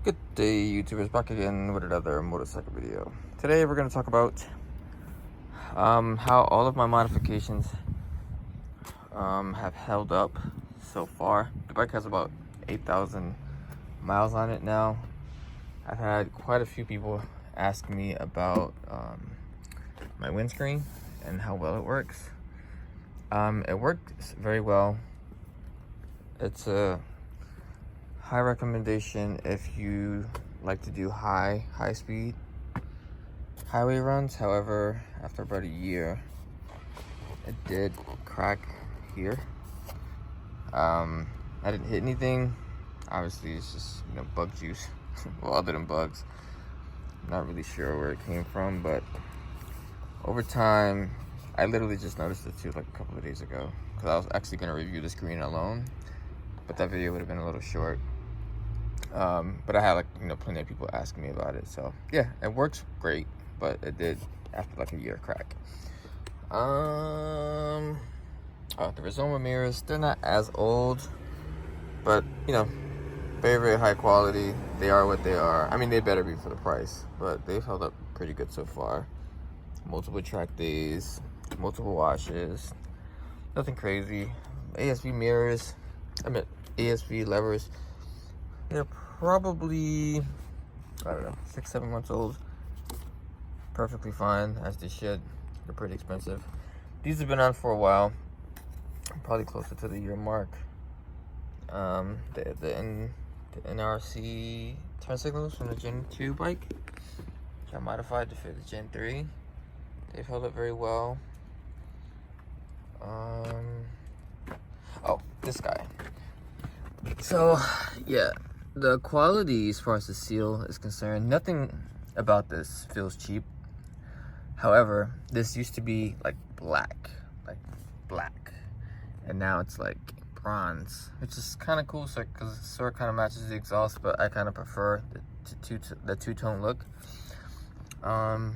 Good day, YouTubers, back again with another motorcycle video. Today we're going to talk about how all of my modifications have held up so far. The bike has about 8,000 miles on it now. I've had quite a few people ask me about my windscreen and how well it works. It worked very well. It's a high recommendation if you like to do high speed highway runs. However, after about a year, it did crack here. I didn't hit anything. Obviously, it's just, bug juice. Well, other than bugs, I'm not really sure where it came from, but over time, I literally just noticed it too, like a couple of days ago, because I was actually going to review the screen alone, but that video would have been a little short. But I had plenty of people asking me about it, so yeah, it works great, but it did after like a year crack. The Rizoma mirrors, they're not as old, but very high quality. They are what they are. I mean, they better be for the price, but they've held up pretty good so far. Multiple track days, multiple washes, nothing crazy. ASV mirrors, ASV levers, they're probably, I don't know, 6-7 months old. Perfectly fine, as they should. They're pretty expensive. These have been on for a while, probably closer to the year mark. The NRC turn signals from the Gen 2 bike, which I modified to fit the Gen 3. They've held up very well. Oh, this guy. So, yeah, the quality as far as the seal is concerned, nothing about this feels cheap. However, this used to be like black, and now it's like bronze, which is kind of cool, because it sort of kind of matches the exhaust, but I kind of prefer the two-tone look. But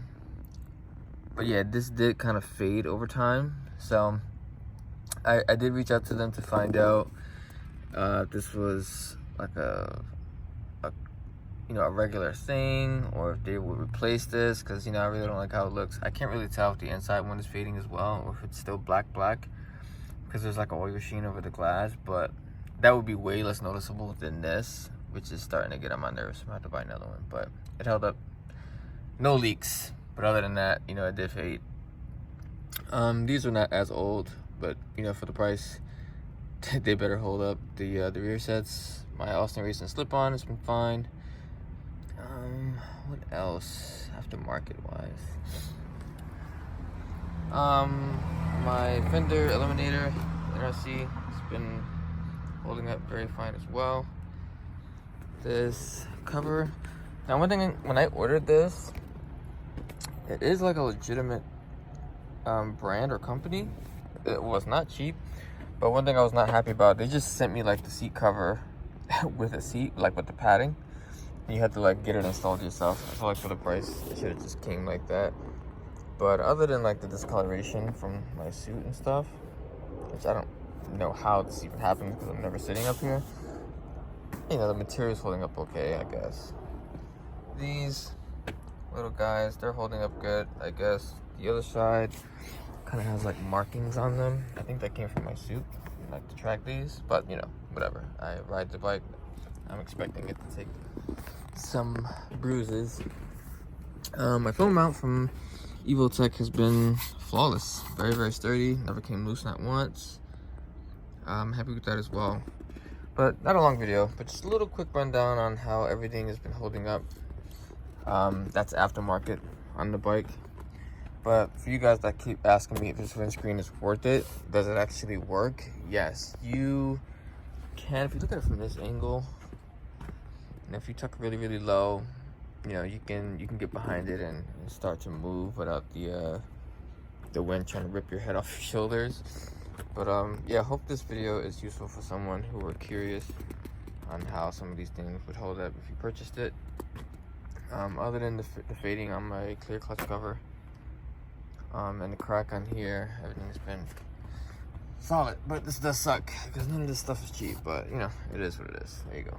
yeah, this did kind of fade over time, so I did reach out to them to find out if this was like a regular thing, or if they would replace this, because I really don't like how it looks. I can't really tell if the inside one is fading as well, or if it's still black, because there's like an oil sheen over the glass, but that would be way less noticeable than this, which is starting to get on my nerves. I'm gonna have to buy another one, but it held up. No leaks, but other than that, it did fade. These are not as old, but for the price, they better hold up. The rear sets, my Austin Racing slip-on has been fine. What else aftermarket wise? My fender eliminator NRC has been holding up very fine as well. This cover, now one thing, when I ordered this, it is like a legitimate brand or company. It was not cheap, but one thing I was not happy about, they just sent me like the seat cover with a seat, like with the padding. You had to like get it installed yourself. I feel like for the price, it should have just came like that. But other than like the discoloration from my suit and stuff, which I don't know how this even happened because I'm never sitting up here, the material's holding up okay, I guess. These little guys, they're holding up good, I guess. The other side kind of has like markings on them. I think that came from my suit, like to track these, but whatever. I ride the bike, I'm expecting it to take some bruises. My phone mount from Evotech has been flawless, very sturdy, never came loose, not once. I'm happy with that as well. But not a long video, but just a little quick rundown on how everything has been holding up. That's aftermarket on the bike. But for you guys that keep asking me if this windscreen is worth it, does it actually work? Yes, you can. If you look at it from this angle, and if you tuck really low, you can get behind it and start to move without the wind trying to rip your head off your shoulders. But yeah, I hope this video is useful for someone who were curious on how some of these things would hold up if you purchased it. Other than the fading on my clear clutch cover, and the crack on here, everything's been solid. But this does suck because none of this stuff is cheap, but it is what it is. There you go.